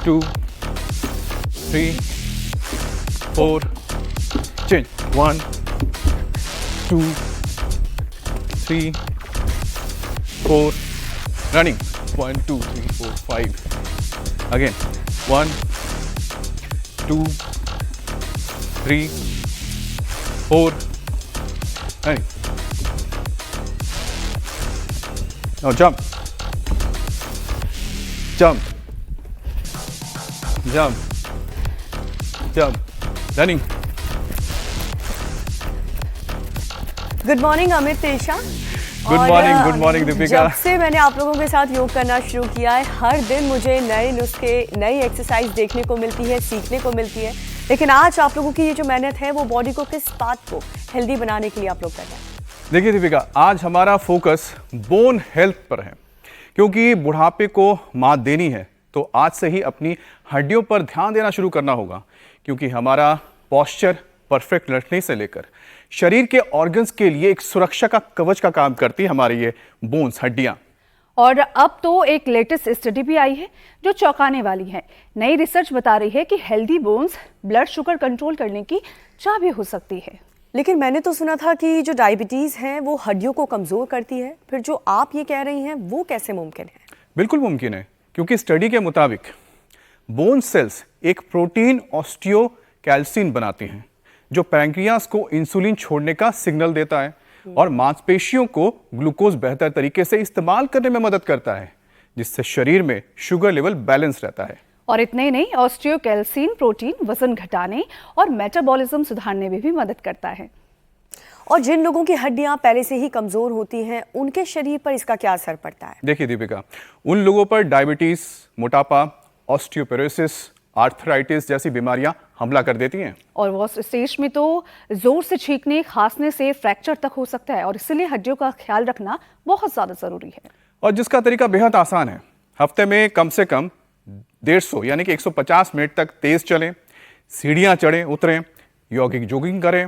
2 3 4 change 1 2 3 4 running 1 2 3 4 5 again 1 2 3 4 running. Now jump jump jump jump running. Good morning Amit, Tesha. Good morning Deepika. जब से मैंने आप लोगों के साथ योग करना शुरू किया है, हर दिन मुझे नए नुस्खे, नई एक्सरसाइज देखने को मिलती है, सीखने को मिलती है। लेकिन आज आप लोगों की ये जो मेहनत है वो बॉडी को किस बात को हेल्दी बनाने के लिए आप लोग कर रहे हैं? देखिए दीपिका, आज हमारा फोकस बोन हेल्थ पर है, क्योंकि बुढ़ापे को मात देनी है तो आज से ही अपनी हड्डियों पर ध्यान देना शुरू करना होगा, क्योंकि हमारा पोस्चर परफेक्ट रखने से लेकर शरीर के ऑर्गन्स के लिए एक सुरक्षा का कवच का काम करती है हमारी ये बोन्स, हड्डियां। और अब तो एक लेटेस्ट स्टडी भी आई है जो चौंकाने वाली है। नई रिसर्च बता रही है कि healthy bones blood sugar control करने की चाबी हो सकती है। लेकिन मैंने तो सुना था कि जो डायबिटीज है वो हड्डियों को कमजोर करती है, फिर जो आप ये कह रही हैं वो कैसे मुमकिन है? बिल्कुल मुमकिन है, क्योंकि स्टडी के मुताबिक बोन सेल्स एक प्रोटीन ऑस्टियोकैल्सिन बनाती हैं जो पैंक्रियास को इंसुलिन छोड़ने का सिग्नल देता है और मांसपेशियों को ग्लूकोज बेहतर तरीके से इस्तेमाल करने में मदद करता है, जिससे शरीर में शुगर लेवल बैलेंस रहता है। और इतने ही नहीं, ऑस्टियोकैल्सिन प्रोटीन वजन घटाने और मेटाबॉलिज्म सुधारने में भी मदद करता है। और जिन लोगों की हड्डियां पहले से ही कमजोर होती हैं, उनके शरीर पर इसका क्या असर पड़ता है? देखिए दीपिका, उन लोगों पर डायबिटीज, मोटापा, ऑस्टियोपोरोसिस, आर्थराइटिस जैसी बीमारियां हमला कर देती हैं। और वो स्टेज में तो जोर से छींकने, खांसने से फ्रैक्चर तक हो सकता है, और इसलिए हड्डियों का ख्याल रखना बहुत ज्यादा जरूरी है। और जिसका तरीका बेहद आसान है। हफ्ते में कम से कम 150 यानी कि 150 मिनट तक तेज चलें, सीढ़ियां चढ़ें उतरें, यौगिक जॉगिंग करें,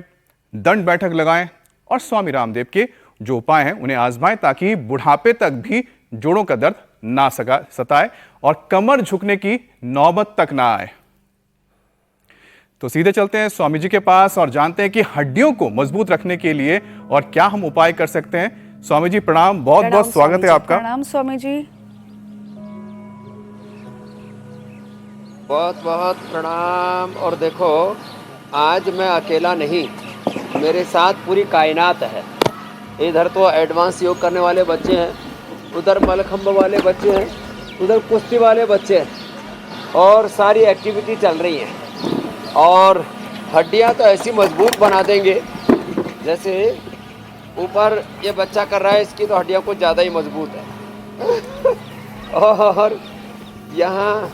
दंड बैठक लगाएं और स्वामी रामदेव के जो उपाय हैं उन्हें आजमाएं, ताकि बुढ़ापे तक भी जोड़ों का दर्द ना सताए और कमर झुकने की नौबत तक ना आए। तो सीधे चलते हैं स्वामी जी के पास और जानते हैं कि हड्डियों को मजबूत रखने के लिए और क्या हम उपाय कर सकते हैं। स्वामी जी प्रणाम, बहुत बहुत स्वागत है आपका। प्रणाम स्वामी जी। बहुत बहुत प्रणाम। और देखो, आज मैं अकेला नहीं, मेरे साथ पूरी कायनात है। इधर तो एडवांस योग करने वाले बच्चे हैं, उधर मलखंब वाले बच्चे हैं, उधर कुश्ती वाले बच्चे हैं, और सारी एक्टिविटी चल रही है। और हड्डियां तो ऐसी मजबूत बना देंगे, जैसे ऊपर ये बच्चा कर रहा है, इसकी तो हड्डियां कुछ ज़्यादा ही मजबूत है। और यहाँ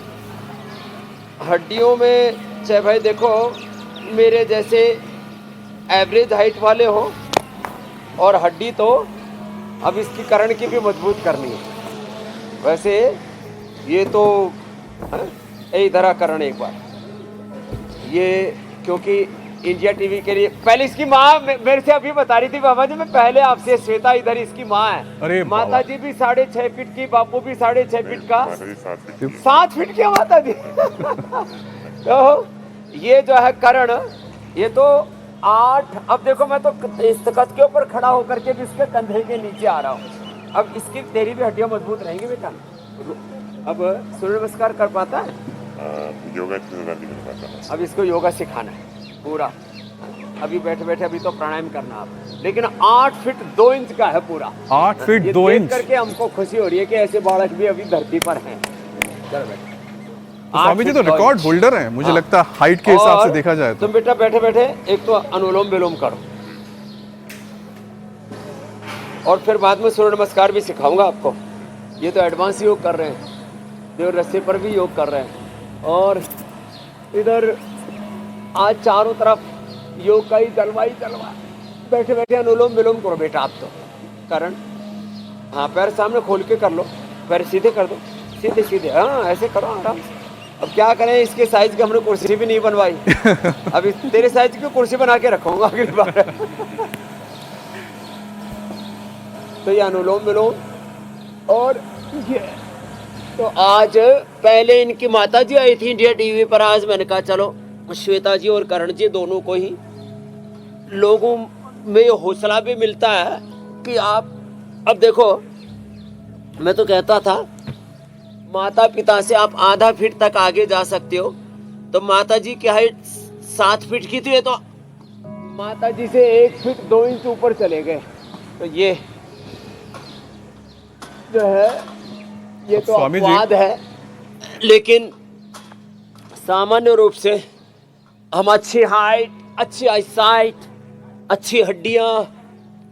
हड्डियों में चाहे भाई देखो मेरे जैसे एवरेज हाइट वाले हो, और हड्डी तो अब इसकी करण की भी मजबूत करनी है। वैसे ये तो इधर करण एक बार ये, क्योंकि इंडिया टीवी के लिए पहले इसकी माँ मेरे से अभी बता रही थी, बाबा जी मैं पहले आपसे, श्वेता इधर इसकी माँ है। अरे माता जी भी 6.5 फीट की, बापू भी 6.5 फीट का, 7 फीट की माता जी। तो ये जो है करण, ये तो 8, अब देखो मैं तो इस तख्त के ऊपर खड़ा होकर के भी इसके कंधे के नीचे आ रहा हूँ। अब इसकी तेरी भी हड्डियां मजबूत रहेंगी बेटा। अब सूर्य नमस्कार कर पाता है? योगा नहीं कर पाता। अब इसको योगा सिखाना है पूरा। अभी बैठे बैठे अभी तो प्राणायाम करना आप, लेकिन 8 फीट 2 इंच का है पूरा। 8 फीट 2 इंच करके हमको खुशी हो रही है कि ऐसे बालक भी अभी धरती पर हैं। चलो बेटा, स्वामी जी तो रिकॉर्ड होल्डर हैं, मुझे लगता है हाइट के हिसाब से देखा जाए तो। तुम बेटा बैठे बैठे एक तो अनुलोम विलोम करो, और फिर बाद में सूर्य नमस्कार भी सिखाऊंगा आपको। ये तो एडवांस योग कर रहे हैं, देव रस्से पर भी योग कर रहे हैं, और इधर आज चारों तरफ योग का ही जलवा। बैठे बैठे अनुलोम विलोम करो बेटा आप तो। कारण हाँ, पैर सामने खोल के कर लो, पैर सीधे कर दो, सीधे सीधे, हाँ ऐसे करो आराम से। अब क्या करें, इसके साइज की हमने कुर्सी भी नहीं बनवाई। अभी तेरे साइज की कुर्सी बना के रखूंगा अगली बार। तो ये अनुलोम विलोम, और ये तो आज पहले इनकी माता जी आई थी इंडिया टीवी पर, आज मैंने कहा चलो श्वेता जी और करण जी दोनों को ही, लोगों में हौसला भी मिलता है कि आप, अब देखो मैं तो कहता था माता पिता से आप आधा फीट तक आगे जा सकते हो, तो माता जी की हाइट 7 फीट की थी, तो माता जी से 1 फीट 2 इंच ऊपर चले गए। तो ये जो है ये तो स्वामी जी- अपवाद है, लेकिन सामान्य रूप से हम अच्छी हाइट, अच्छी आईसाइट, अच्छी हड्डियां,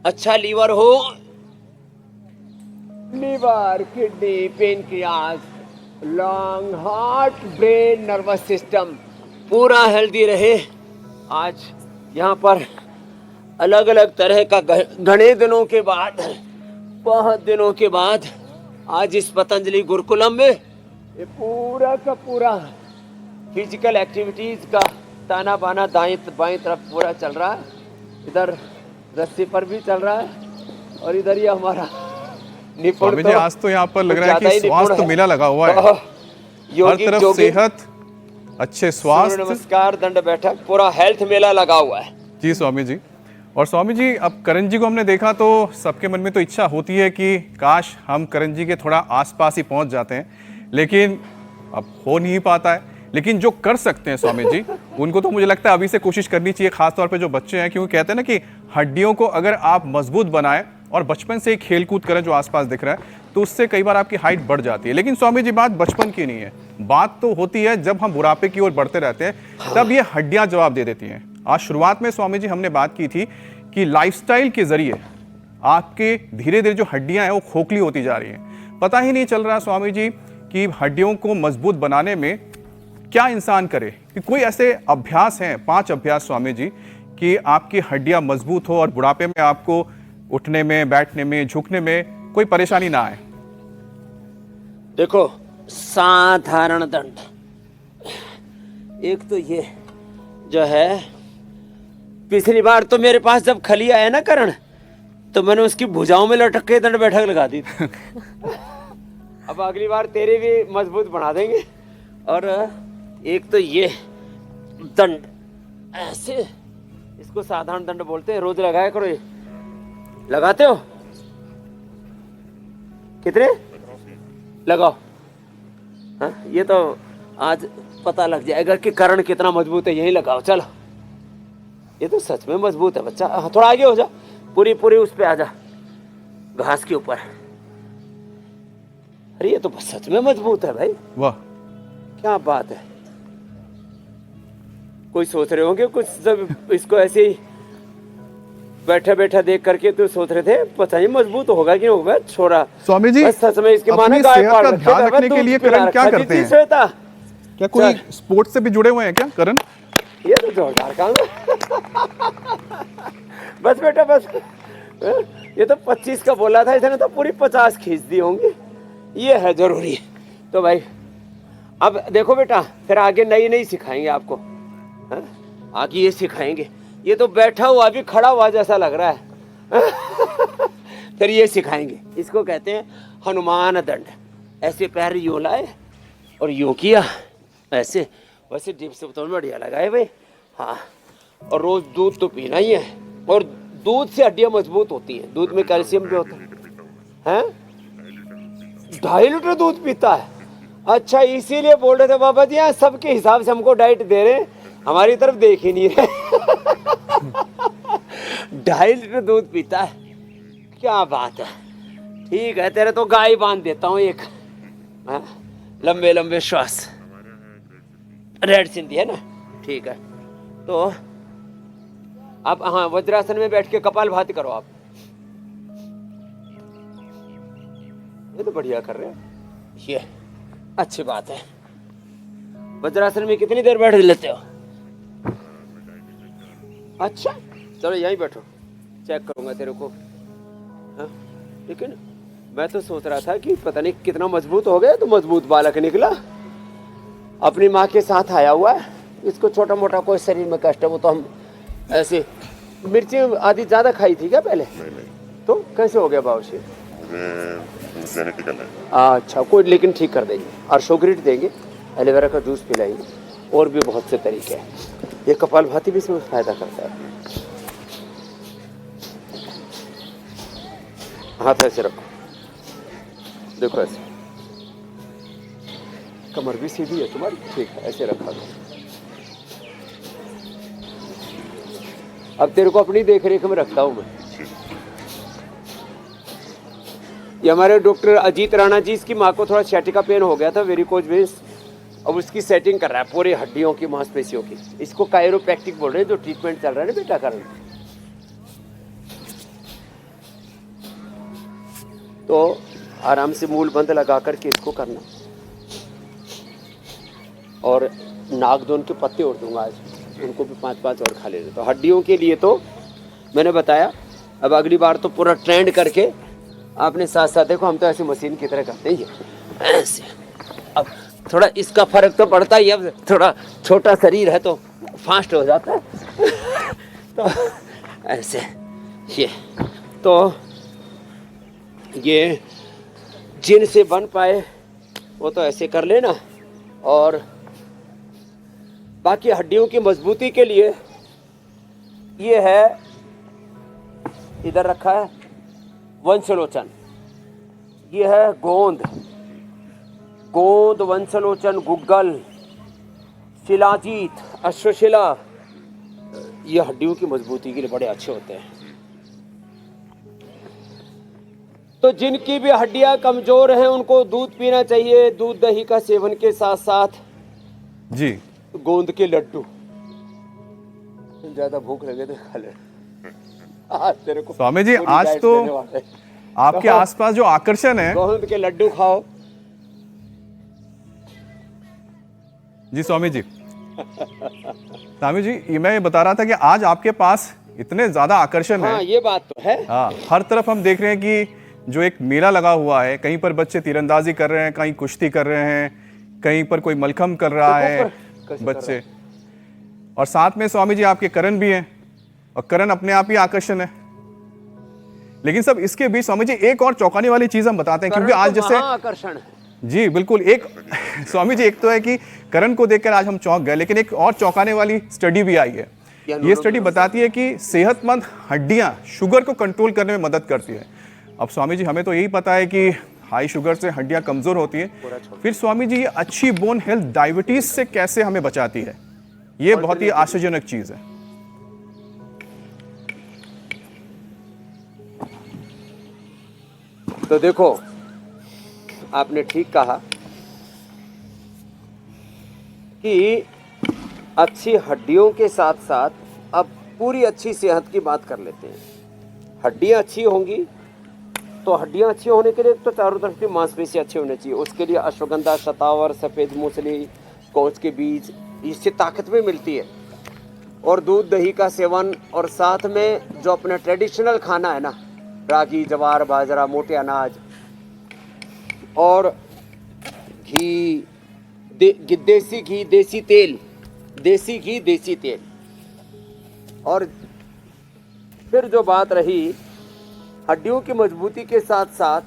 अच्छा लीवर हो, liver, kidney, pancreas, lung, heart, brain, nervous system पूरा हेल्दी रहे। आज यहाँ पर अलग अलग तरह का घने दिनों के बाद, बहुत दिनों के बाद आज इस पतंजलि गुरुकुलम में ये पूरा का पूरा फिजिकल एक्टिविटीज का ताना बाना दाएं बाएं तरफ पूरा चल रहा है। इधर रस्सी पर भी चल रहा है और इधर ही हमारा निपुण, स्वामी जी आज तो यहाँ पर लग रहा है कि स्वास्थ्य मेला लगा हुआ है, हर योगी तरफ जोगी, सेहत, अच्छे सूर्य स्वास्थ्य। नमस्कार, दंड बैठक, पूरा हेल्थ मेला लगा हुआ है। जी स्वामी जी। और स्वामी जी अब करण जी को हमने देखा तो सबके मन में तो इच्छा होती है कि काश हम करण जी के थोड़ा आसपास ही पहुंच जाते हैं, लेकिन अब हो नहीं पाता है। लेकिन जो कर सकते हैं स्वामी जी, उनको तो मुझे लगता है अभी से कोशिश करनी चाहिए, खासतौर पे जो बच्चे हैं, क्योंकि कहते हैं ना कि हड्डियों को अगर आप मजबूत बनाएं और बचपन से ही खेल कूद करें जो आसपास दिख रहा है, तो उससे कई बार आपकी हाइट बढ़ जाती है। लेकिन स्वामी जी बात बचपन की नहीं है, बात तो होती है जब हम बुढ़ापे की ओर बढ़ते रहते हैं, तब ये हड्डियां जवाब दे देती हैं। आज शुरुआत में स्वामी जी हमने बात की थी कि लाइफस्टाइल के जरिए आपके धीरे धीरे जो हड्डियां हैं वो खोखली होती जा रही हैं। पता ही नहीं चल रहा स्वामी जी कि हड्डियों को मजबूत बनाने में क्या इंसान करे, कि कोई ऐसे अभ्यास हैं, 5 अभ्यास स्वामी जी, कि आपकी हड्डियां मजबूत हो और बुढ़ापे में आपको उठने में, बैठने में, झुकने में कोई परेशानी ना आए। देखो साधारण दंड, एक तो ये जो है, पिछली बार तो मेरे पास जब खली आया ना करण, तो मैंने उसकी भुजाओं में लटक के दंड बैठक लगा दी थी। अब अगली बार तेरे भी मजबूत बना देंगे। और एक तो ये दंड ऐसे, इसको साधारण दंड बोलते हैं, रोज लगाया करो। ये लगाते हो? कितने लगाओ? हाँ, ये तो आज पता लग जाएगा कि करण कितना मजबूत है। यही लगाओ, चलो। ये तो सच में मजबूत है बच्चा। थोड़ा आगे हो जा, पूरी पूरी उस पे आ जा, घास के ऊपर। अरे ये तो सच में मजबूत है भाई, वाह क्या बात है। कोई सोच रहे होंगे कुछ, जब इसको ऐसे ही बैठा बैठा देख करके तो सोच रहे थे पता नहीं मजबूत होगा कि नहीं होगा। छोरा स्वामी जी, बस सच में इसके माने अपनी गाय सेहत पाल का रखे ध्यान थे, रखने के दूध लिए पिला करण क्या रखा। करते जी, हैं? श्वेता, क्या कोई स्पोर्ट्स से भी जुड़े हुए हैं क्या करण? ये तो जोरदार काम है। बस बेटा बस, ये तो 25 का बोला था, इसने तो पूरी 50 खींच दी होंगी। ये है जरूरी। तो भाई अब देखो बेटा, फिर आगे नई नई सिखाएंगे आपको। हाँ? आगे ये सिखाएंगे। ये तो बैठा हुआ भी खड़ा हुआ जैसा लग रहा है। फिर ये सिखाएंगे, इसको कहते हैं हनुमान दंड। ऐसे पैर यूं लाए और यूं किया, ऐसे वैसे डिप से तो बढ़िया लगाए भाई। हाँ, और रोज दूध तो पीना ही है, और दूध से हड्डियां मजबूत होती हैं। दूध में कैल्शियम भी होता है। 2.5 लीटर दूध पीता है? अच्छा, इसीलिए बोल रहे थे बाबा जी यहाँ सबके हिसाब से हमको डाइट दे रहे हैं, हमारी तरफ देख ही नहीं रहे। 2.5 लीटर दूध पीता है, क्या बात है। ठीक है, तेरे तो गाय बांध देता हूँ एक। हाँ? लंबे लंबे श्वास, रेड सिंधी है ना? ठीक है, तो अब हाँ वज्रासन में बैठ के कपालभाति करो आप। ये तो बढ़िया कर रहे हैं, ये अच्छी बात है। वज्रासन में कितनी देर बैठ लेते हो? अच्छा, चलो यहीं बैठो, चेक करूंगा तेरे को। हाँ? लेकिन मैं तो सोच रहा था कि पता नहीं कितना मजबूत हो गया, तो मजबूत बालक निकला। अपनी माँ के साथ आया हुआ है। इसको छोटा मोटा कोई शरीर में कष्ट है, वो तो हम ऐसे मिर्ची आदि ज्यादा खाई थी क्या पहले? तो कैसे हो गया बाबूजी? ये जेनेटिकल है। अच्छा, कोई लेकिन ठीक कर देंगे। अर्शोग्रिड देंगे, एलोवेरा का जूस पिलाएंगे, और भी बहुत से तरीके हैं। ये कपालभाति भी इसमें फायदा करता है। हाथ ऐसे रखो, देखो ऐसे, कमर भी सीधी है तुम्हारी, ठीक है, ऐसे रखा दो। अब तेरे को अपनी देख रेख में रखता हूँ मैं। ये हमारे डॉक्टर अजीत राणा जी, इसकी माँ को थोड़ा सciatica पेन हो गया था, वेरिकोज वेन्स। अब उसकी सेटिंग कर रहा है पूरी हड्डियों की, मांसपेशियों की। इसको कायरोप्रैक्टिक बोल रहे हैं, जो ट्रीटमेंट चल रहा है ना बेटा कारण। तो आराम से मूल बंद लगा करके इसको करना। और नागदोन के पत्ते और दूंगा आज, उनको भी 5-5 और खा लेते। तो हड्डियों के लिए तो मैंने बताया। अब अगली बार तो पूरा ट्रेंड करके आपने साथ साथ, देखो हम तो ऐसी मशीन की तरह करते हैं ऐसे। अब थोड़ा इसका फर्क तो पड़ता ही, अब थोड़ा छोटा शरीर है तो फास्ट हो जाता है तो ऐसे ये तो ये जिनसे बन पाए वो तो ऐसे कर लेना। और बाकी हड्डियों की मजबूती के लिए ये है, इधर रखा है वंशलोचन, ये है गोंद, वंशलोचन, गुग्गल, शिलाजीत, अश्वशिला। ये हड्डियों की मजबूती के लिए बड़े अच्छे होते हैं। तो जिनकी भी हड्डियां कमजोर हैं उनको दूध पीना चाहिए। दूध दही का सेवन के साथ साथ जी गोंद के लड्डू। ज्यादा भूख लगे तो खा ले। आज तेरे को स्वामी जी, पूरी आज डाइट तो देने वाले हैं। आपके आसपास जो आकर्षण है। गोंद के लड्डू खाओ। जी स्वामी जी, स्वामी जी, ये मैं बता रहा था कि आज आपके पास इतने ज्यादा आकर्षण हाँ, है। ये बात तो है। हाँ, हर तरफ हम देख रहे हैं कि जो एक मेला लगा हुआ है, कहीं पर बच्चे तीरंदाजी कर रहे हैं, कहीं कुश्ती कर रहे हैं, कहीं पर कोई मलखम कर रहा है बच्चे। और साथ में स्वामी जी आपके करण भी हैं, और करण अपने आप ही आकर्षण है। लेकिन सब इसके बीच स्वामी जी एक और चौंकाने वाली चीज हम बताते हैं, क्योंकि आज जैसे आकर्षण है। जी बिल्कुल, एक स्वामी जी, एक तो है कि करण को देखकर आज हम चौंक गए, लेकिन एक और चौंकाने वाली स्टडी भी आई है। ये स्टडी बताती है कि सेहतमंद हड्डियां शुगर को कंट्रोल करने में मदद करती है। अब स्वामी जी, हमें तो यही पता है कि हाई शुगर से हड्डियां कमजोर होती है, फिर स्वामी जी ये अच्छी बोन हेल्थ डायबिटीज से कैसे हमें बचाती है? ये बहुत ही आश्चर्यजनक चीज है। तो देखो, आपने ठीक कहा कि अच्छी हड्डियों के साथ साथ अब पूरी अच्छी सेहत की बात कर लेते हैं। हड्डियां अच्छी होंगी तो हड्डियां अच्छी होने के लिए तो चारों तरफ की मांसपेशियां अच्छी होनी चाहिए। उसके लिए अश्वगंधा, शतावर, सफ़ेद मूसली, कोच के बीज, इससे ताकत भी मिलती है। और दूध दही का सेवन, और साथ में जो अपना ट्रेडिशनल खाना है ना, रागी, जवार, बाजरा, मोटे अनाज, और घी, देसी घी, देसी तेल, देसी घी, देसी तेल। और फिर जो बात रही हड्डियों की मजबूती के साथ साथ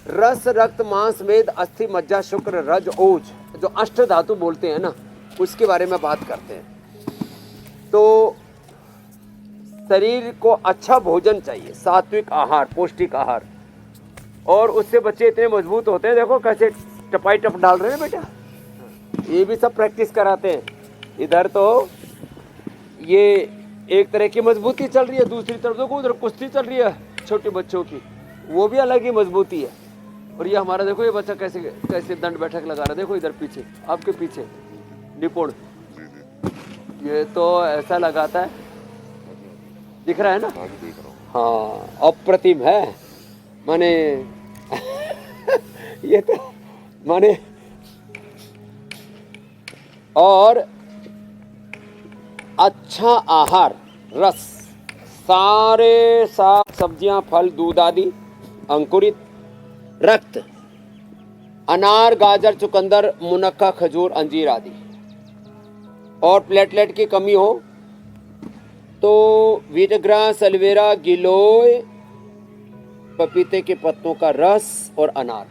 रस, रक्त, मांस, मेद, अस्थि, मज्जा, शुक्र, रज, ओज, जो अष्ट धातु बोलते हैं ना, उसके बारे में बात करते हैं। तो शरीर को अच्छा भोजन चाहिए, सात्विक आहार, पौष्टिक आहार, और उससे बच्चे इतने मजबूत होते हैं। देखो कैसे टपाई टप डाल रहे हैं बेटा, ये भी सब प्रैक्टिस कराते हैं। इधर तो ये एक तरह की मजबूती चल रही है, दूसरी तरफ देखो उधर कुश्ती चल रही है छोटे बच्चों की, वो भी अलग ही मजबूती है। और ये हमारा देखो, ये बच्चा कैसे कैसे दंड बैठक लगा रहा है, देखो इधर पीछे, आपके पीछे निपुण, ये तो ऐसा लगाता है, दिख रहा है ना? हाँ, अप्रतिम है माने ये तो माने। और अच्छा आहार, रस, सारे साग सब्जियां, फल, दूध आदि, अंकुरित, रक्त, अनार, गाजर, चुकंदर, मुनक्का, खजूर, अंजीर आदि। और प्लेटलेट की कमी हो तो वीटग्रास, एलोवेरा, गिलोय, पपीते के पत्तों का रस और अनार।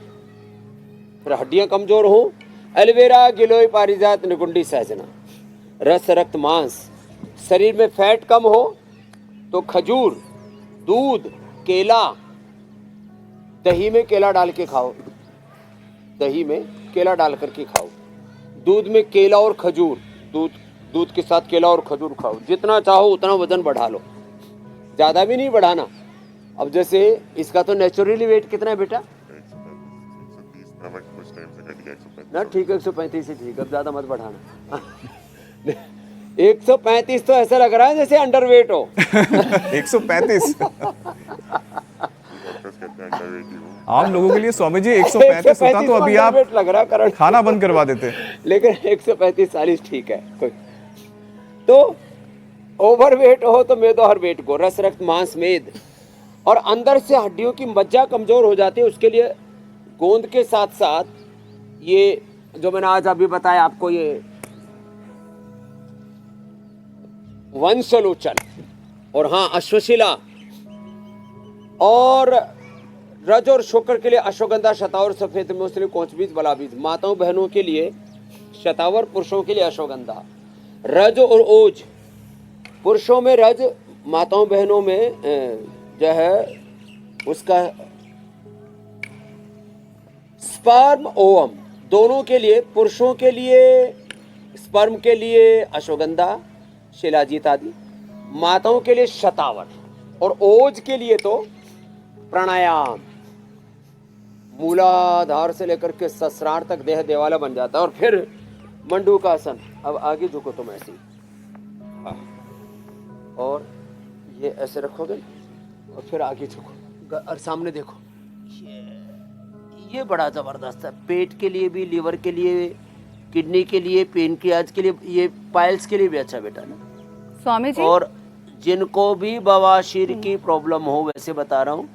फिर हड्डियां कमजोर हो, एलोवेरा, गिलोय, पारिजात, निगुंडी, सहजना। रस रक्त मांस, शरीर में फैट कम हो तो खजूर, दूध, केला, दही में केला डाल के खाओ, दही में केला डाल करके खाओ। दूध में केला और खजूर, दूध के साथ केला और खजूर खाओ। जितना चाहो उतना वजन बढ़ा लो, ज़्यादा भी नहीं बढ़ाना। अब जैसे इसका तो नेचुरली वेट कितना है बेटा? 130 था, मैं कुछ टाइम से घट गया 135। ना ठीक है, 135 ही ठीक है, अब ज़्यादा मत बढ़ाना। 135 तो ऐसा लग रहा है जैसे अंडरवेट हो। 135। डॉक्टर्स कहते हैं अंडरवेट ही हूँ। आम लोगों के लिए स्वामी जी 135 होता तो अभी आप अंडरवेट लग रहा करण, खाना बंद करवा देते। लेकिन 135 40 ठीक है। कोई तो ओवरवेट हो तो मेदो हर वेट को, रस रक्त मांस मेद, और अंदर से हड्डियों की मज्जा कमजोर हो जाती है, उसके लिए गोंद के साथ साथ ये जो मैंने आज अभी बताया आपको, ये वंशलोचन, और हाँ अश्वशिला, और रज और शुक्र के लिए अश्वगंधा, शतावर, सफेद मूंगफली, कोंचबीज, बलाबीज। माताओं बहनों के लिए शतावर, पुरुषों के लिए अश्वगंधा। रज और ओज, पुरुषों में रज, माताओं बहनों में जो है उसका स्पर्म ओवम, दोनों के लिए, पुरुषों के लिए स्पर्म के लिए अश्वगंधा, शिलाजीत आदि, माताओं के लिए शतावर, और ओज के लिए तो प्राणायाम। मूलाधार से लेकर के सहस्रार तक देह देवाला बन जाता है। और फिर मंडूकासन, अब आगे झुको तुम ऐसे, और ये ऐसे रखोगे और फिर आगे झुको और सामने देखो, ये बड़ा जबरदस्त है। पेट के लिए भी, लीवर के लिए, किडनी के लिए, पेनक्रियाज के लिए, ये पाइल्स के लिए भी अच्छा बेटा ना स्वामी जी। और जिनको भी बवासीर की प्रॉब्लम हो, वैसे बता रहा हूँ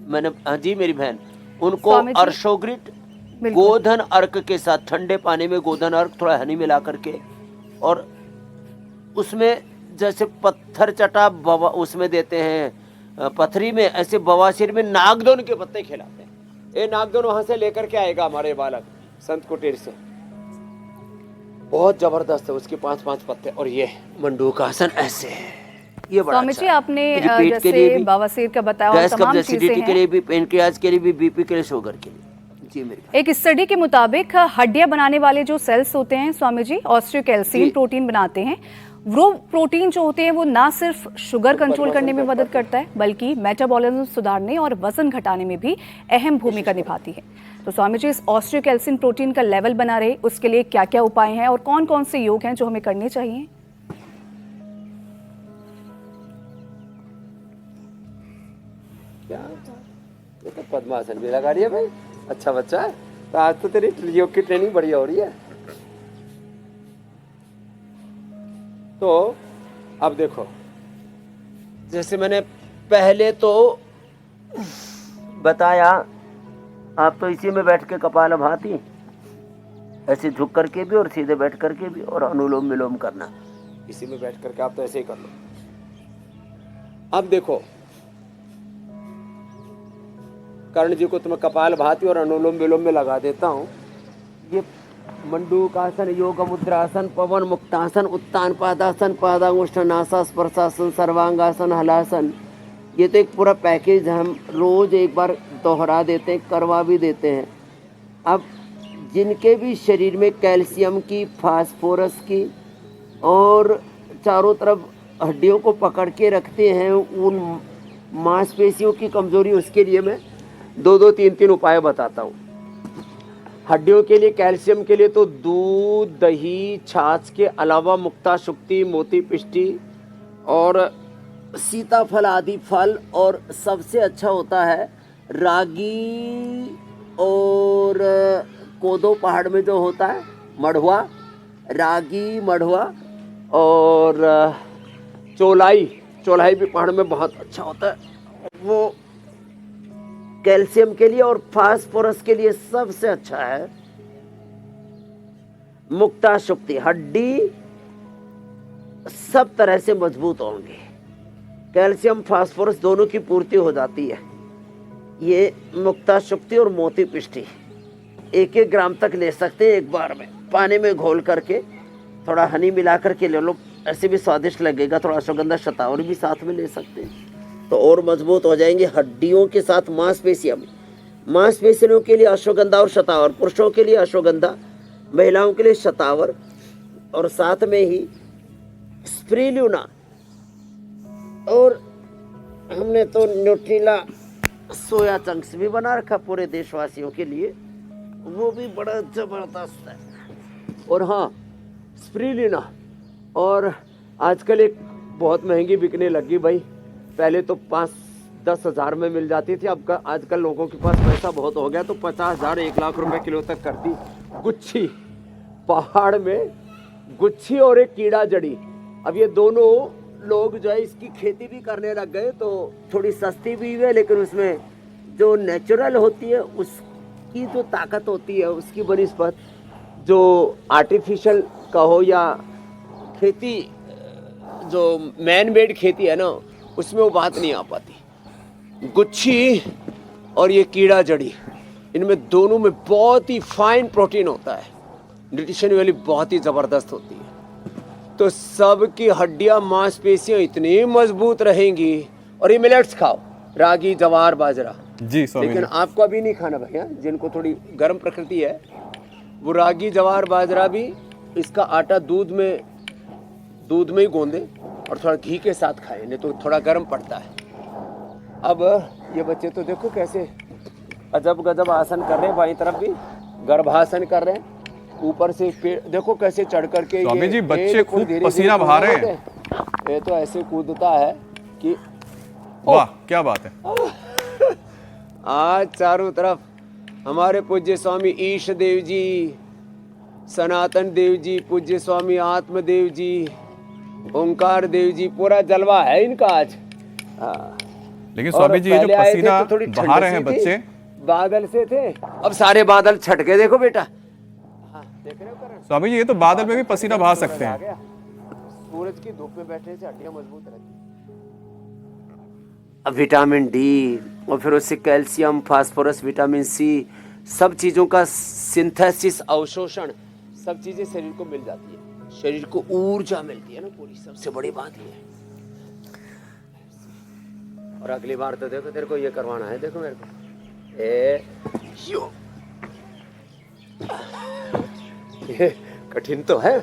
मैंने, हाँ जी मेरी बहन, उनको स्वामी जी। अर्शोग्रिट गोधन अर्क के साथ, ठंडे पानी में गोधन अर्क थोड़ा हनी मिला करके, और उसमें जैसे पत्थर चटा उसमें देते हैं पथरी में, ऐसे बवासीर में नागदोन के पत्ते खिलाते हैं। ये नागदोन वहां से लेकर के आएगा हमारे बालक संत कुटीर से, बहुत जबरदस्त है, उसके 5-5 पत्ते। और ये मंडूकासन ऐसे है, ये बड़ा स्वामी अच्छा जी है। आपने ये पेट के लिए जैसे भी, बवासीर का बताया और गैस तमाम कब्ज, चीजें एसिडिटी के हैं। लिए भी, पेनक्रियाज के लिए भी, बीपी के लिए, शुगर के लिए। जी मेरी एक स्टडी के मुताबिक हड्डियां बनाने वाले जो सेल्स होते हैं स्वामी जी, ऑस्टियोकैल्सिन जी। प्रोटीन बनाते हैं। वो प्रोटीन जो होते हैं वो ना सिर्फ शुगर कंट्रोल करने में मदद करता है, बल्कि मेटाबॉलिज्म सुधारने और वजन घटाने में भी अहम भूमिका निभाती है। तो स्वामी जी, इस ऑस्टियोकैल्सिन प्रोटीन का लेवल बना रहे, उसके लिए क्या क्या उपाय हैं और कौन कौन से योग हैं जो हमें करने चाहिए? क्या, ये तो पद्मासन भी लगा रही है भाई, अच्छा बच्चा है। तो आज तो तेरी योग की ट्रेनिंग बढ़िया हो रही है। तो अब देखो, जैसे मैंने पहले तो बताया, आप तो इसी में बैठ के कपालभाति, ऐसे झुक करके भी और सीधे बैठ करके भी, और अनुलोम विलोम करना, इसी में बैठ करके आप तो ऐसे ही कर लो। अब देखो, कर्ण जी को तुम्हें कपालभाति और अनुलोम विलोम में लगा देता हूँ। ये मंडूकासन, योग मुद्रासन, पवन मुक्तासन, उत्तान पादासन, पादांगुष्ठानासन, स्पर्शासन, सर्वांगासन, हलासन, ये तो एक पूरा पैकेज हम रोज एक बार दोहरा देते हैं, करवा भी देते हैं। अब जिनके भी शरीर में कैल्शियम की, फास्फोरस की और चारों तरफ हड्डियों को पकड़ के रखते हैं, उन मांसपेशियों की कमजोरी, उसके लिए मैं 2-2, 3-3 उपाय बताता हूँ। हड्डियों के लिए, कैल्शियम के लिए तो दूध, दही, छाछ के अलावा मुक्ता शुक्ति, मोती पिष्टी और सीताफल आदि फल, और सबसे अच्छा होता है रागी और कोदो पहाड़ में जो होता है मढ़वा, रागी, मढ़वा और चौलाई भी पहाड़ में बहुत अच्छा होता है। वो कैल्शियम के लिए और फास्फोरस के लिए सबसे अच्छा है। मुक्ता शुक्ति, हड्डी सब तरह से मजबूत होंगे, कैल्शियम फास्फोरस दोनों की पूर्ति हो जाती है। ये मुक्ता शुक्ति और मोती पिष्टी 1-1 ग्राम तक ले सकते हैं एक बार में, पानी में घोल करके थोड़ा हनी मिला करके ले लो, ऐसे भी स्वादिष्ट लगेगा। थोड़ा अश्वगंधा शतावरी भी साथ में ले सकते हैं तो और मजबूत हो जाएंगे। हड्डियों के साथ मांसपेशियां भी, मांसपेशियों के लिए अश्वगंधा और शतावर, पुरुषों के लिए अश्वगंधा, महिलाओं के लिए शतावर, और साथ में ही स्प्रिल्यूना। और हमने तो न्यूट्रीला सोया चंक्स भी बना रखा पूरे देशवासियों के लिए, वो भी बड़ा जबरदस्त है। और हाँ, स्प्रिल्यूना, और आजकल एक बहुत महंगी बिकने लगी भाई, पहले तो 5-10 हज़ार में मिल जाती थी, अब आजकल लोगों के पास पैसा बहुत हो गया तो 50,000 1 लाख रुपए किलो तक करती गुच्छी। पहाड़ में गुच्छी और एक कीड़ा जड़ी, अब ये दोनों लोग जो है इसकी खेती भी करने लग गए, तो थोड़ी सस्ती भी है, लेकिन उसमें जो नेचुरल होती है उसकी जो ताकत होती है उसकी बनिस्बत जो आर्टिफिशियल कहो या खेती जो मैन मेड खेती है ना, उसमें वो बात नहीं आ पाती। गुच्छी और ये कीड़ा जड़ी, इनमें दोनों में बहुत ही फाइन प्रोटीन होता है, न्यूट्रिशन वैल्यू बहुत ही ज़बरदस्त होती है, तो सबकी हड्डियां मांसपेशियां इतनी मजबूत रहेंगी। और ये मिलेट्स खाओ, रागी, जवार, बाजरा जी स्वामी लेकिन जी। आपको अभी नहीं खाना भैया, जिनको थोड़ी गर्म प्रकृति है वो रागी, जवार, बाजरा भी, इसका आटा दूध में ही गूंदे और थोड़ा घी के साथ खाएं, नहीं तो थोड़ा गर्म पड़ता है। अब ये बच्चे तो देखो कैसे अजब गजब आसन कर रहे हैं, बाईं तरफ भी गर्भासन कर रहे हैं, ऊपर से पेड़ देखो कैसे चढ़ करके। स्वामी जी, बच्चे बिल्कुल खूब धीरे-धीरे पसीना बहा रहे हैं। कूदते ये तो ऐसे कूदता है कि वाह क्या बात है। आज चारों तरफ हमारे पूज्य स्वामी ईश देव जी, सनातन देव जी, पूज्य स्वामी आत्मदेव जी, ओंकार देव जी, पूरा जलवा है इनका आज। लेकिन स्वामी जी ये जो पसीना बहा रहे हैं बच्चे, बादल से थे, अब सारे बादल छट गए, देखो बेटा। देख रहे हो करण? स्वामी जी ये तो बादल में भी पसीना बहा सकते आ हैं। गया। सूरज की धूप में बैठने से हड्डियां मजबूत रहती हैं। अब विटामिन डी और फिर उससे कैल्शियम, फास्फोरस, विटामिन सी, सब चीजों का सिंथेसिस, अवशोषण, सब चीजें शरीर को मिल जाती है, शरीर को ऊर्जा मिलती है ना पूरी, सबसे बड़ी बात ये है। और अगली बार तो देखो तेरे को ये करवाना है, देखो मेरे को यो ये कठिन तो है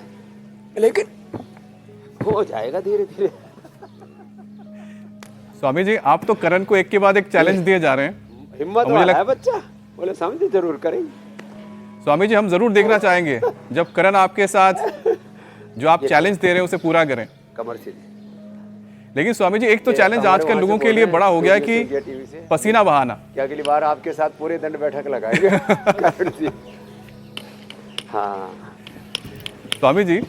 लेकिन हो जाएगा धीरे धीरे। स्वामी जी आप तो करण को एक के बाद एक चैलेंज दिए जा रहे हैं। हिम्मत मुझे वाला है बच्चा, बोले समझे जरूर करेंगे। स्वामी जी हम जरूर देखना चाहेंगे जब करण आपके साथ जो आप चैलेंज दे रहे हैं उसे पूरा करें। कमर से लेकिन स्वामी जी एक तो चैलेंज आजकल लोगों के लिए बड़ा हो गया है कि पसीना बहाना। कि अगली बार आपके साथ पूरे दंड बैठक लगाएंगे करण जी। हाँ स्वामी जी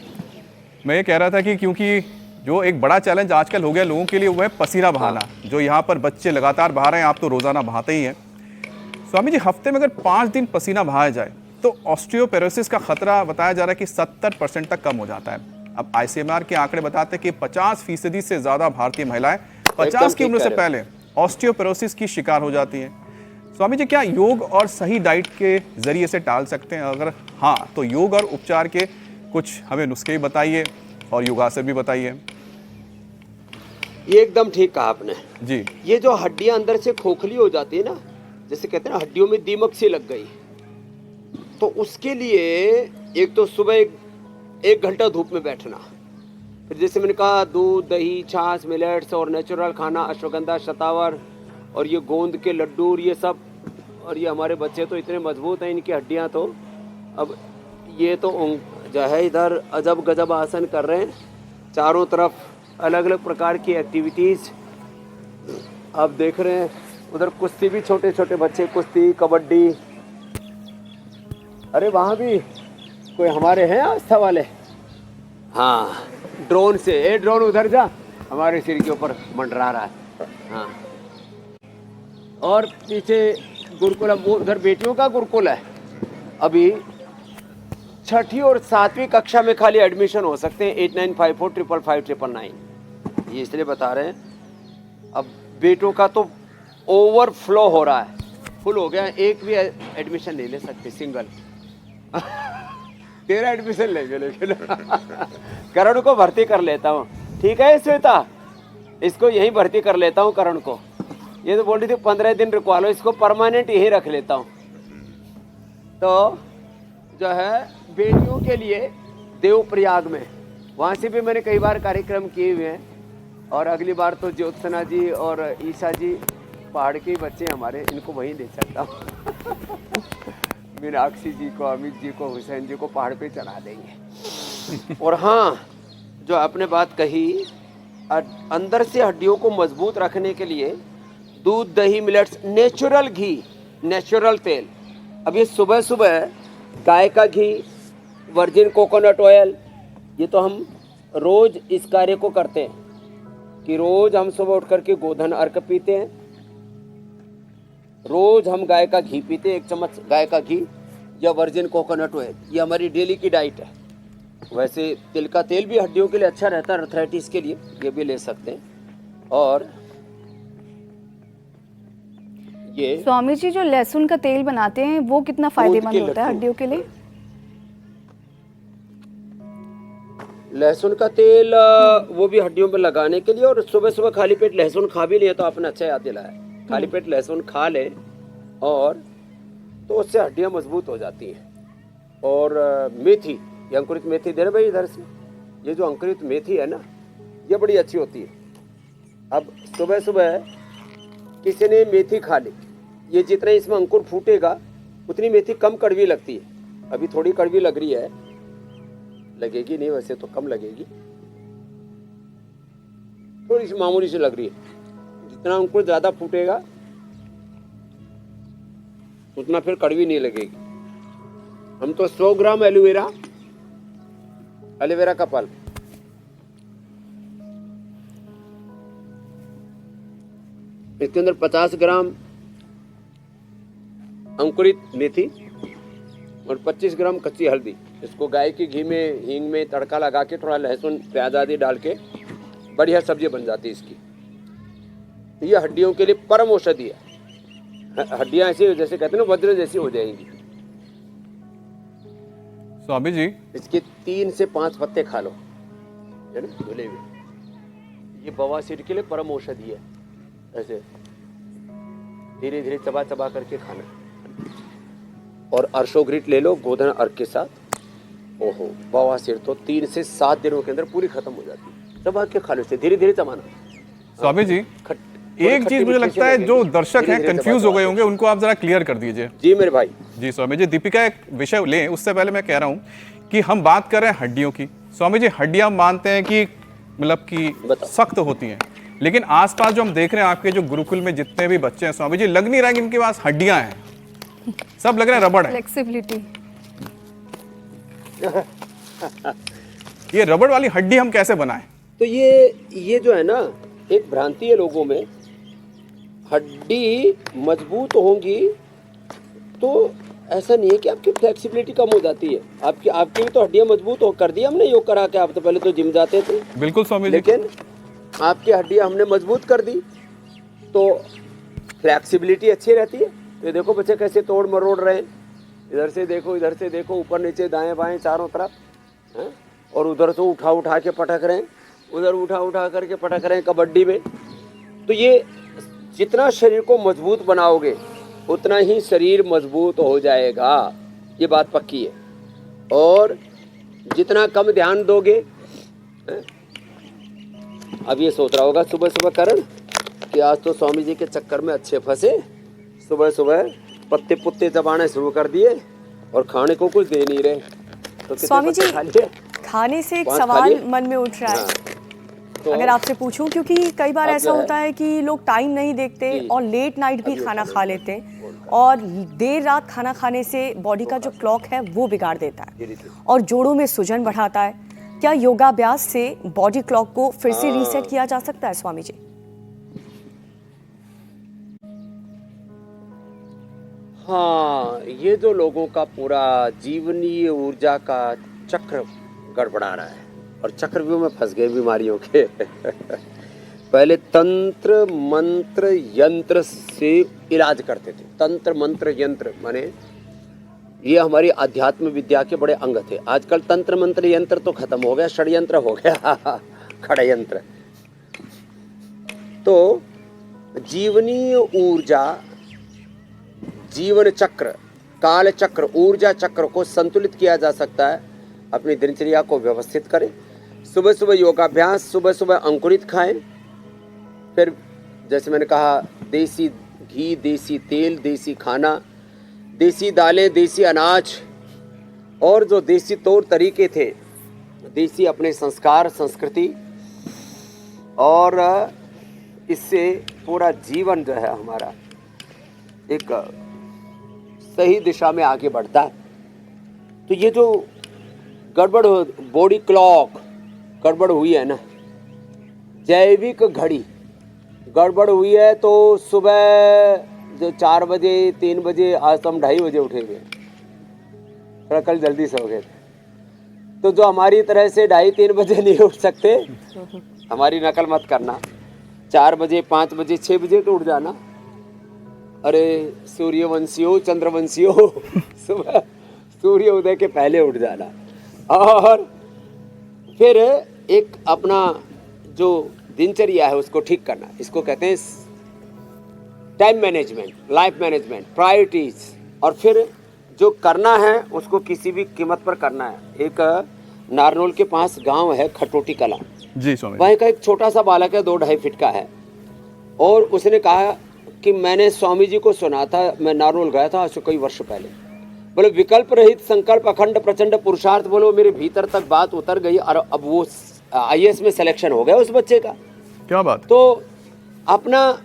मैं ये कह रहा था कि क्योंकि जो एक बड़ा चैलेंज आजकल हो गया लोगों के लिए वो है पसीना बहाना, जो यहाँ पर बच्चे लगातार बहा रहे हैं, आप तो रोजाना बहाते ही हैं। स्वामी जी हफ्ते में अगर 5 दिन पसीना बहाया जाए तो ऑस्टियोपेरोसिस का खतरा बताया जा रहा है कि 70% तक कम हो जाता है। अब आईसीएमआर के आंकड़े बताते हैं कि 50% से ज्यादा भारतीय महिलाएं 50 की उम्र से पहले ऑस्टियोपेरोसिस की शिकार हो जाती हैं। स्वामी जी क्या योग और सही डाइट के जरिए से टाल सकते हैं? अगर हाँ तो योग और उपचार के कुछ हमें नुस्खे बताइए और योगासन भी बताइए। ये एकदम ठीक कहा आपने जी। ये जो हड्डियां अंदर से खोखली हो जाती है ना, जैसे कहते हैं ना हड्डियों में दीमक सी लग गई, तो उसके लिए एक तो सुबह 1 घंटा धूप में बैठना, फिर जैसे मैंने कहा दूध, दही, छाछ, मिलेट्स और नेचुरल खाना, अश्वगंधा, शतावर और ये गोंद के लड्डू और ये सब। और ये हमारे बच्चे तो इतने मजबूत हैं, इनकी हड्डियां तो अब ये तो जो है इधर अजब गजब आसन कर रहे हैं, चारों तरफ अलग अलग प्रकार की एक्टिविटीज़ आप देख रहे हैं। उधर कुश्ती भी, छोटे छोटे बच्चे कुश्ती, कबड्डी। अरे वहाँ भी कोई हमारे हैं आस्था वाले। हाँ ड्रोन से, ए ड्रोन उधर जा, हमारे सिर के ऊपर मंडरा रहा है। हाँ और पीछे गुरुकुल, वो उधर बेटियों का गुरुकुल है। अभी 6ठी और 7वीं कक्षा में खाली एडमिशन हो सकते हैं। 8954 555 999। ये इसलिए बता रहे हैं। अब बेटों का तो ओवरफ्लो हो रहा है, फुल हो गया, एक भी एडमिशन नहीं ले सकते सिंगल। तेरा एडमिशन लेंगे लेकिन करण को भर्ती कर लेता हूँ, ठीक है श्वेता, इसको यहीं भर्ती कर लेता हूँ करण को। ये तो बोल रही थी 15 दिन रुकवा लो, इसको परमानेंट यहीं रख लेता हूँ। तो जो है बेटियों के लिए देवप्रयाग में, वहाँ से भी मैंने कई बार कार्यक्रम किए हुए हैं, और अगली बार तो ज्योत्सना जी और ईशा जी पहाड़ के बच्चे हमारे, इनको वहीं ले सकता हूँ। मीनाक्षी जी को, अमित जी को, हुसैन जी को पहाड़ पे चढ़ा देंगे। और हाँ, जो आपने बात कही, अंदर से हड्डियों को मजबूत रखने के लिए दूध, दही, मिलेट्स, नेचुरल घी, नेचुरल तेल। अब ये सुबह सुबह गाय का घी, वर्जिन कोकोनट ऑयल, ये तो हम रोज इस कार्य को करते हैं कि रोज हम सुबह उठ करके गोधन अर्क पीते हैं, रोज हम गाय का घी पीते हैं, 1 चम्मच गाय का घी या वर्जिन कोकोनट ऑयल, ये हमारी डेली की डाइट है। वैसे तिल का तेल भी हड्डियों के लिए अच्छा रहता है, अर्थराइटिस के लिए, ये भी ले सकते हैं। और ये स्वामी जी जो लहसुन का तेल बनाते हैं वो कितना फायदेमंद होता है हड्डियों के लिए? लहसुन का तेल वो भी हड्डियों पे लगाने के लिए, और सुबह सुबह खाली पेट लहसुन खा भी लिए तो आपने अच्छा याद दिलाया, खाली पेट लहसुन खा ले और तो उससे हड्डियां मजबूत हो जाती हैं। और मेथी, ये अंकुरित मेथी दे रहे भाई इधर से, ये जो अंकुरित मेथी है ना, ये बड़ी अच्छी होती है। अब सुबह सुबह किसी ने मेथी खा ली, ये जितना इसमें अंकुर फूटेगा उतनी मेथी कम कड़वी लगती है। अभी थोड़ी कड़वी लग रही है, लगेगी नहीं वैसे तो कम लगेगी, थोड़ी सी मामूली सी लग रही है। जितना अंकुर ज्यादा फूटेगा उतना फिर कड़वी नहीं लगेगी। हम तो 100 ग्राम एलोवेरा का पल्प, इसके अंदर 50 ग्राम अंकुरित मेथी और 25 ग्राम कच्ची हल्दी, इसको गाय के घी में, हींग में तड़का लगा के, थोड़ा लहसुन प्याज आदि डाल के बढ़िया सब्जी बन जाती है इसकी। ये हड्डियों के लिए परम औषधि है। हड्डियां ऐसे जैसे कहते हैं ना, वज्र जैसी हो जाएंगी। स्वामी जी, इसके 3 से 5 पत्ते खा लो, है ना, धुले हुए। ये बवासीर के लिए परम औषधि है। ऐसे धीरे धीरे चबा चबा करके खाना। और अर्शोग्रिट ले लो गोधन अर्क के साथ, ओहो, बवासीर तो 3 से 7 दिनों के अंदर पूरी खत्म हो जाती है। चबा के खा लो, इसे धीरे धीरे चबाना। स्वामी जी, एक चीज मुझे लगता है जो दर्शक हैं कंफ्यूज हो गए होंगे, उनको आप जरा क्लियर कर दीजिए। जी मेरे भाई। जी स्वामी जी, दीपिका एक विषय लें, उससे पहले मैं कह रहा हूं कि हम बात कर रहे हैं हड्डियों की। स्वामी जी, हड्डियां मानते हैं कि मतलब कि सख्त होती हैं, लेकिन आसपास जो हम देख रहे हैं आपके जो गुरुकुल में जितने भी बच्चे हैं स्वामी जी, लग नहीं रहा है कि इनके पास हड्डियां हैं, सब लग रहे हैं रबड़ है। फ्लेक्सिबिलिटी। ये रबड़ वाली हड्डी हम कैसे बनाएं? तो ये जो है ना, एक भ्रांति है लोगों में, हड्डी मजबूत होंगी तो ऐसा नहीं है कि आपकी फ्लेक्सिबिलिटी कम हो जाती है। आपकी भी तो हड्डियां मजबूत हो कर दी हमने योग करा के। आप तो पहले तो जिम जाते थे। बिल्कुल स्वामी जी। लेकिन आपकी हड्डियां हमने मजबूत कर दी तो फ्लेक्सिबिलिटी अच्छी रहती है। तो देखो बच्चे कैसे तोड़ मरोड़ रहे हैं, इधर से देखो, ऊपर नीचे दाएं बाएं चारों तरफ हैं? और उधर से उठा के पटक रहे हैं, उधर उठा करके पटक रहे हैं कबड्डी में। तो ये जितना शरीर को मजबूत बनाओगे उतना ही शरीर मजबूत हो जाएगा, ये बात पक्की है। और जितना कम ध्यान दोगे, अब ये सोच रहा होगा सुबह सुबह करण कि आज तो स्वामी जी के चक्कर में अच्छे फंसे, सुबह सुबह पत्ते पुत्ते चबाने शुरू कर दिए और खाने को कुछ दे नहीं रहे। तो स्वामी जी, खाने से एक सवाल मन में उठ रहा है। तो अगर आपसे पूछूं, क्योंकि कई बार ऐसा होता है कि लोग टाइम नहीं देखते और लेट नाइट भी खाना खा लेते हैं, और देर रात खाना खाने से बॉडी का जो क्लॉक है वो बिगाड़ देता है और जोड़ों में सूजन बढ़ाता है। क्या योगाभ्यास से बॉडी क्लॉक को फिर से रीसेट किया जा सकता है स्वामी जी? हाँ, ये जो लोगों का पूरा जीवनीय ऊर्जा का चक्र गड़बड़ा रहा है और चक्रव्यूह में फंस गए बीमारियों के पहले तंत्र मंत्र यंत्र से इलाज करते थे। तंत्र मंत्र यंत्र माने ये हमारी अध्यात्म विद्या के बड़े अंग थे। आजकल तंत्र मंत्र यंत्र तो खत्म हो गया, षड्यंत्र हो गया खड़यंत्र। तो जीवनीय ऊर्जा, जीवन चक्र, काल चक्र, ऊर्जा चक्र को संतुलित किया जा सकता है। अपनी दिनचर्या को व्यवस्थित करें। सुबह सुबह योगाभ्यास, सुबह सुबह अंकुरित खाएं। फिर जैसे मैंने कहा, देसी घी, देसी तेल, देसी खाना, देसी दालें, देसी अनाज और जो देसी तौर तरीके थे, देसी अपने संस्कार, संस्कृति, और इससे पूरा जीवन जो है हमारा एक सही दिशा में आगे बढ़ता है। तो ये जो गड़बड़ बॉडी क्लॉक गड़बड़ हुई है ना, जैविक घड़ी गड़बड़ हुई है, तो सुबह जो 4 बजे 3 बजे, आज तो हम 2:30 बजे उठेंगे, थोड़ा कल जल्दी सो गए थे। तो जो हमारी तरह से 2:30-3 बजे नहीं उठ सकते, हमारी नकल मत करना। 4 बजे 5 बजे 6 बजे तो उठ जाना। अरे सूर्यवंशियों, चंद्रवंशियों, सुबह सूर्य उदय के पहले उठ जाना। और फिर एक अपना जो दिनचर्या है उसको ठीक करना। इसको कहते हैं time management, life management, priorities. और फिर जो करना है उसको किसी भी कीमत पर करना है। एक नारनौल के पास गांव है खटोटी कला जी स्वामी। वहीं का एक छोटा सा बालक है, 2-2.5 फीट का है। और उसने कहा कि मैंने स्वामी जी को सुना था, मैं नारनौल गया था आज से कई वर्ष पहले, बोले विकल्प रहित संकल्प अखंड प्रचंड पुरुषार्थ, बोलो मेरे भीतर तक बात उतर गई। और अब वो IAS में सिलेक्शन हो गया उस बच्चे का। क्या बात। तो अपना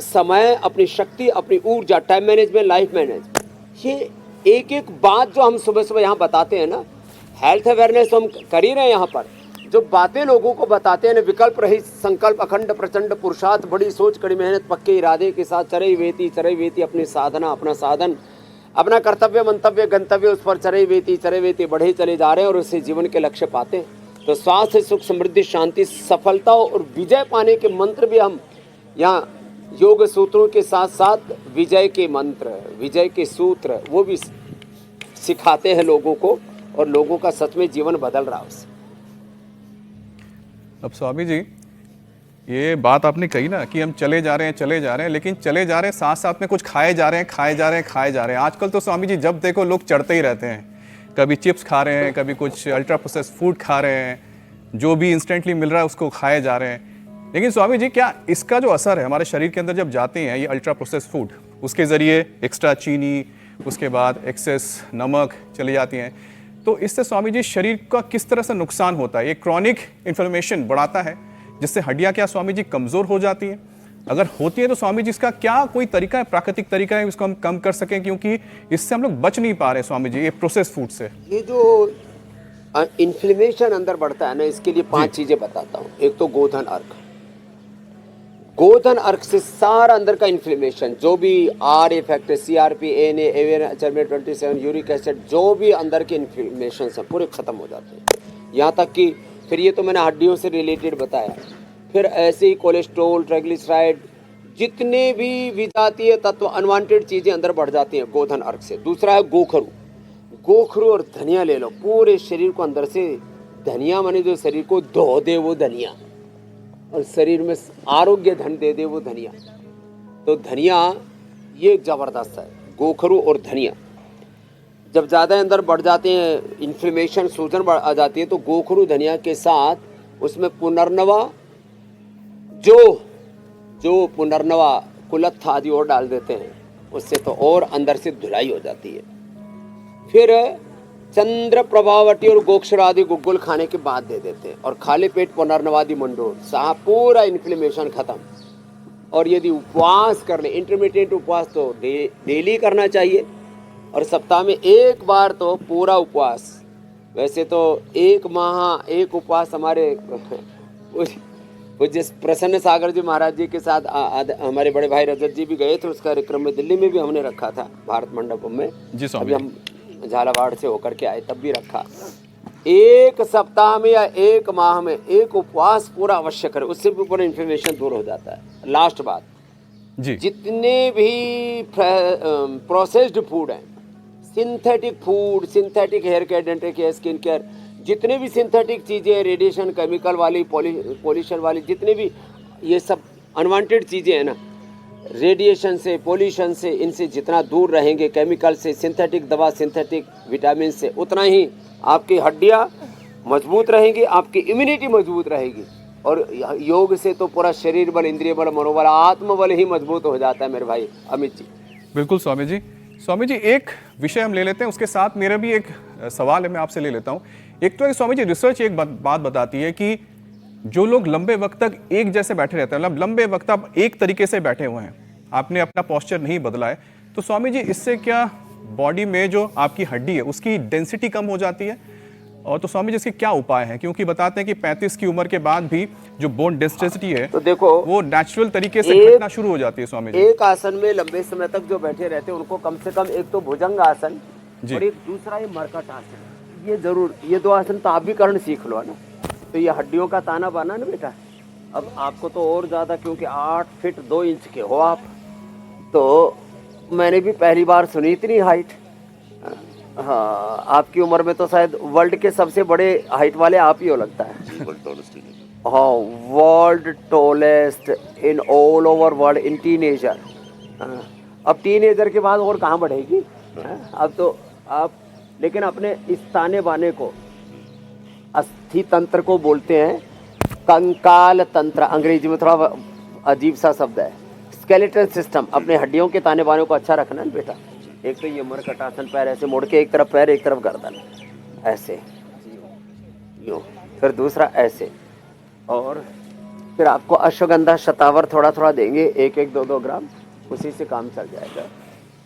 समय, अपनी शक्ति, अपनी ऊर्जा, टाइम मैनेजमेंट, लाइफ मैनेजमेंट, ये एक एक बात जो हम सुबह सुबह यहाँ बताते हैं ना, हेल्थ अवेयरनेस हम कर ही रहे हैं यहाँ पर। जो बातें लोगों को बताते हैं ना, विकल्प रहित संकल्प अखंड प्रचंड पुरुषार्थ, बड़ी सोच, कड़ी मेहनत, पक्के इरादे के साथ चरई वेती अपनी साधना, अपना साधन, अपना कर्तव्य, मंतव्य, गंतव्य, उस पर चरई वेती बढ़े चले जा रहे हैं और उससे जीवन के लक्ष्य पाते हैं। तो स्वास्थ्य, सुख, समृद्धि, शांति, सफलता और विजय पाने के मंत्र भी हम यहाँ योग सूत्रों के साथ साथ विजय के मंत्र, विजय के सूत्र, वो भी सिखाते हैं लोगों को, और लोगों का सच में जीवन बदल रहा है उससे। अब स्वामी जी, ये बात आपने कही ना कि हम चले जा रहे हैं, लेकिन चले जा रहे हैं साथ साथ में कुछ खाए जा रहे हैं। आजकल तो स्वामी जी जब देखो लोग चढ़ते ही रहते हैं, कभी चिप्स खा रहे हैं, कभी कुछ अल्ट्रा प्रोसेस फूड खा रहे हैं, जो भी इंस्टेंटली मिल रहा है उसको खाए जा रहे हैं। लेकिन स्वामी जी, क्या इसका जो असर है हमारे शरीर के अंदर जब जाते हैं ये अल्ट्रा प्रोसेस फूड, उसके ज़रिए एक्स्ट्रा चीनी, उसके बाद एक्सेस नमक चली जाती हैं, तो इससे स्वामी जी शरीर का किस तरह से नुकसान होता है? ये क्रॉनिक इन्फ्लेमेशन बढ़ाता है जिससे हड्डियां क्या स्वामी जी कमज़ोर हो जाती हैं? अगर होती है तो स्वामी जी इसका क्या कोई तरीका है, प्राकृतिक तरीका है इसको हम कम कर सकें, क्योंकि इससे हम लोग बच नहीं पा रहे स्वामी जी ये प्रोसेस फूड से। ये जो इन्फ्लेमेशन अंदर बढ़ता है ना, इसके लिए 5 चीजें बताता हूँ। एक तो गोधन अर्क, गोधन अर्क से सारा अंदर का इन्फ्लेमेशन, जो भी आर इफेक्ट, CRP, ANA, एवियन चर्बेट 27, यूरिक एसिड, जो भी अंदर के इन्फ्लेमेशन हैं पूरे खत्म हो जाते हैं। यहाँ तक कि फिर ये तो मैंने हड्डियों से रिलेटेड बताया, फिर ऐसे ही कोलेस्ट्रोल, ट्राइग्लिसराइड, जितने भी विजातीय तत्व, अनवांटेड चीज़ें अंदर बढ़ जाती हैं गोधन अर्क से। दूसरा है गोखरू, गोखरू और धनिया ले लो, पूरे शरीर को अंदर से, धनिया माने जो शरीर को धो दे वो धनिया, और शरीर में आरोग्य धन दे दे वो धनिया। तो धनिया ये ज़बरदस्त है, गोखरू और धनिया। जब ज़्यादा अंदर बढ़ जाते हैं, इन्फ्लेमेशन, सूजन आ जाती है, तो गोखरू धनिया के साथ उसमें पुनर्नवा, जो पुनर्नवा, कुलत्थ आदि और डाल देते हैं, उससे तो और अंदर से धुलाई हो जाती है। फिर चंद्र प्रभावटी और गोक्षर आदि गुग्गुल खाने के बाद दे देते हैं, और खाली पेट पुनर्नवादि मंडोर, साहब पूरा इन्फ्लेमेशन खत्म। और यदि उपवास कर ले, इंटरमीडिएट उपवास तो डेली करना चाहिए, और सप्ताह में एक बार तो पूरा उपवास। वैसे तो 1 माह एक उपवास हमारे जिस प्रसन्न सागर जी महाराज जी के साथ हमारे बड़े भाई रजत जी भी गए थे, उस कार्यक्रम में दिल्ली में भी हमने रखा था, भारत मंडपम में। जी स्वामी। अभी हम झालावाड़ से होकर के आए तब भी रखा। एक सप्ताह में या एक माह में एक उपवास पूरा अवश्य करें, उससे भी पूरा इन्फॉर्मेशन दूर हो जाता है। लास्ट बात, जी जितने भी प्रोसेस्ड फूड हैं, synthetic food, synthetic hair care, dental care, skin care, जितने भी सिंथेटिक चीज़ें, रेडिएशन, केमिकल वाली, पॉल्यूशन वाली, जितने भी ये सब अनवांटेड चीज़ें हैं ना, रेडिएशन से, पॉल्यूशन से, इनसे जितना दूर रहेंगे, केमिकल से, सिंथेटिक दवा, सिंथेटिक विटामिन से, उतना ही आपकी हड्डियाँ मजबूत रहेंगी, आपकी इम्यूनिटी मजबूत रहेगी। और योग से तो पूरा शरीर बल, इंद्रिय बल, मनोबल, आत्मबल ही मजबूत हो जाता है मेरे भाई अमित जी। बिल्कुल स्वामी जी। स्वामी जी, एक विषय हम ले लेते हैं, उसके साथ मेरा भी एक सवाल है, मैं आपसे ले लेता हूँ। एक तो स्वामी जी, रिसर्च एक बात बताती है कि जो लोग लंबे वक्त तक एक जैसे बैठे रहते हैं, मतलब लंबे वक्त आप एक तरीके से बैठे हुए हैं, आपने अपना पोस्चर नहीं बदला है, तो स्वामी जी इससे क्या बॉडी में जो आपकी हड्डी है उसकी डेंसिटी कम हो जाती है? और तो स्वामी जी इसके क्या उपाय हैं? क्योंकि बताते हैं कि 35 की उम्र के बाद भी जो बोन डेंसिटी है तो देखो वो नेचुरल तरीके से घटना शुरू हो जाती है। स्वामी जी, एक आसन में लंबे समय तक जो बैठे रहते हैं उनको कम से कम एक तो भुजंग आसन और एक दूसरा ये मरकट आसन, ये जरूर, ये दो आसन तो आप भी करना सीख लो ना। तो ये हड्डियों का ताना बाना ना बेटा, अब आपको तो और ज़्यादा, क्योंकि 8 फीट 2 इंच के हो आप, तो मैंने भी पहली बार सुनी इतनी हाइट। हाँ, आपकी उम्र में तो शायद वर्ल्ड के सबसे बड़े हाइट वाले आप ही हो लगता है। World tallest teenager. हाँ, world tallest in all over world in teenager. अब टीनेजर के बाद और कहाँ बढ़ेगी? अब तो आप, लेकिन अपने इस ताने बाने को, अस्थि तंत्र को बोलते हैं कंकाल तंत्र, अंग्रेजी में थोड़ा अजीब सा शब्द है, स्केलेटल सिस्टम। अपने हड्डियों के ताने बाने को अच्छा रखना है बेटा। एक तो ये मरकट आसन, पैर ऐसे मोड़ के, एक तरफ पैर एक तरफ गर्दन, ऐसे यूं, फिर दूसरा ऐसे, और फिर आपको अश्वगंधा शतावर थोड़ा थोड़ा देंगे, 1-1, 2-2 ग्राम, उसी से काम चल जाएगा।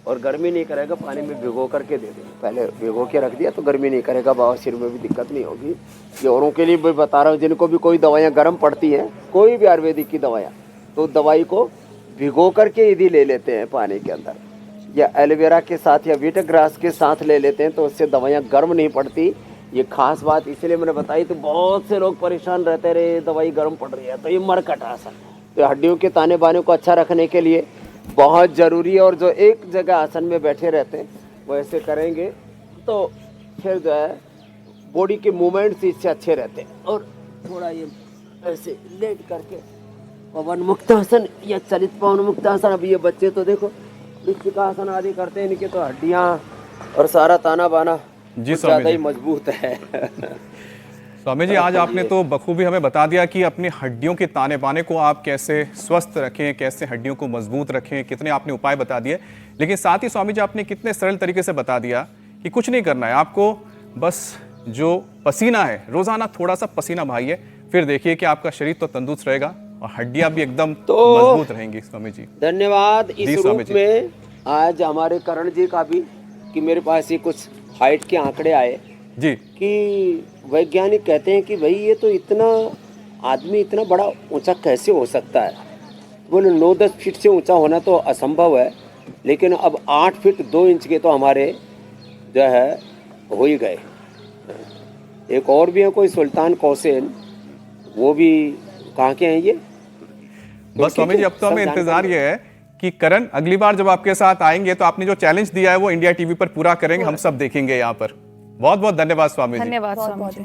और गर्मी नहीं करेगा, पानी में भिगो करके दे देंगे। पहले भिगो के रख दिया तो गर्मी नहीं करेगा, बवासीर में भी दिक्कत नहीं होगी। ये औरों के लिए भी बता रहा हूँ, जिनको भी कोई दवाइयाँ गर्म पड़ती हैं, कोई भी आयुर्वेदिक की दवाइयाँ, तो दवाई को भिगो करके यदि ले लेते हैं पानी के अंदर, या एलोवेरा के साथ या वीट ग्रास के साथ ले लेते हैं, तो उससे दवाइयाँ गर्म नहीं पड़ती। ये खास बात इसलिए मैंने बताई, तो बहुत से लोग परेशान रहते रहे, दवाई गर्म पड़ रही है। तो ये मरकट आसन तो हड्डियों के ताने बाने को अच्छा रखने के लिए बहुत ज़रूरी है। और जो एक जगह आसन में बैठे रहते हैं वो ऐसे करेंगे तो फिर जो है बॉडी के मूवमेंट्स इससे अच्छे रहते हैं। और थोड़ा ये ऐसे लेट करके पवन मुक्तासन या चलित पवन मुक्तासन, अब ये बच्चे तो देखो आसन आदि करते हैं, इनके तो हड्डियाँ और सारा ताना बाना जी ज़्यादा ही मजबूत है। स्वामी जी, आज आपने तो बखूबी हमें बता दिया कि अपनी हड्डियों के ताने बाने को आप कैसे स्वस्थ रखें, कैसे हड्डियों को मजबूत रखें, कितने आपने उपाय बता दिए। लेकिन साथ ही स्वामी जी आपने कितने सरल तरीके से बता दिया कि कुछ नहीं करना है आपको, बस जो पसीना है रोजाना थोड़ा सा पसीना बहाइए, फिर देखिए कि आपका शरीर तो तंदुरुस्त रहेगा और हड्डियां भी एकदम मजबूत रहेंगी। स्वामी जी धन्यवाद। इस रूप में आज हमारे करण जी का भी, कि मेरे पास ये कुछ हाइट के आंकड़े आए जी, कि वैज्ञानिक कहते हैं कि भाई ये तो इतना आदमी इतना बड़ा ऊंचा कैसे हो सकता है। बोले 9-10 फीट से ऊंचा होना तो असंभव है, लेकिन अब 8 फीट 2 इंच के तो हमारे जो है हो ही गए। एक और भी है कोई सुल्तान कौसेन, वो भी कहाँ के हैं ये? बस स्वामी जी अब तो हमें इंतजार ये है कि करण अगली बार जब आपके साथ आएंगे तो आपने जो चैलेंज दिया है वो इंडिया टीवी पर पूरा करेंगे, हम सब देखेंगे यहाँ पर। बहुत बहुत धन्यवाद स्वामी जी। धन्यवाद स्वामी जी।